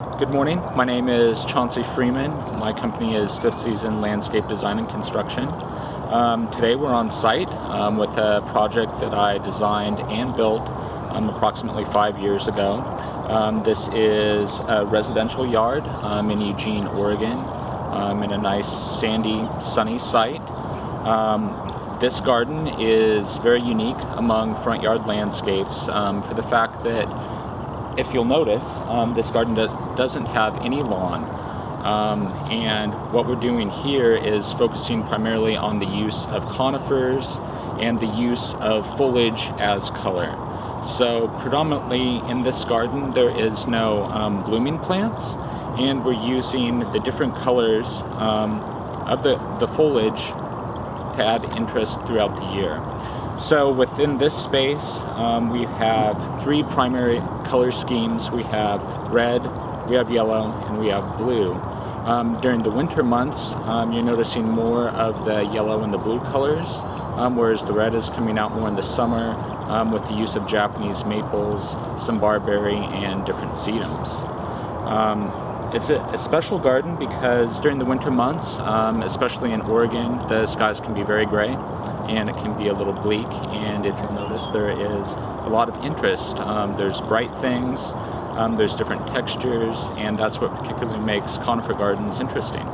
Good morning. My name is Chauncey Freeman. My company is Fifth Season Landscape Design and Construction. Today we're on site with a project that I designed and built approximately 5 years ago. This is a residential yard in Eugene, Oregon, in a nice sandy, sunny site. This garden is very unique among front yard landscapes for the fact that, if you'll notice, this garden doesn't have any lawn, and what we're doing here is focusing primarily on the use of conifers and the use of foliage as color. So predominantly in this garden there is no blooming plants, and we're using the different colors of the foliage to add interest throughout the year. So within this space, we have three primary color schemes. We have red, we have yellow, and we have blue. During the winter months, you're noticing more of the yellow and the blue colors, whereas the red is coming out more in the summer with the use of Japanese maples, some barberry, and different sedums. It's a special garden because during the winter months, especially in Oregon, the skies can be very gray and it can be a little bleak, and if you'll notice, there is a lot of interest. There's bright things, there's different textures, and that's what particularly makes conifer gardens interesting.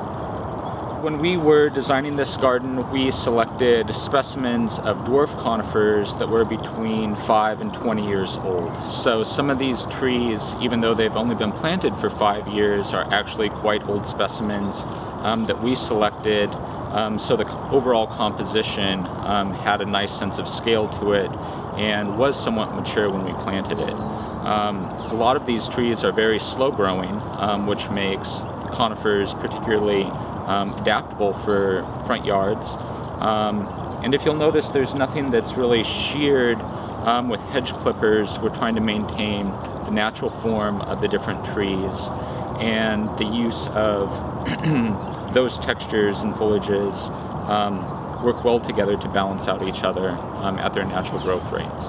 When we were designing this garden, we selected specimens of dwarf conifers that were between 5 and 20 years old. So some of these trees, even though they've only been planted for 5 years, are actually quite old specimens that we selected. So the overall composition had a nice sense of scale to it and was somewhat mature when we planted it. A lot of these trees are very slow growing, which makes conifers particularly adaptable for front yards. And if you'll notice, there's nothing that's really sheared with hedge clippers. We're trying to maintain the natural form of the different trees, and the use of those textures and foliages work well together to balance out each other at their natural growth rates.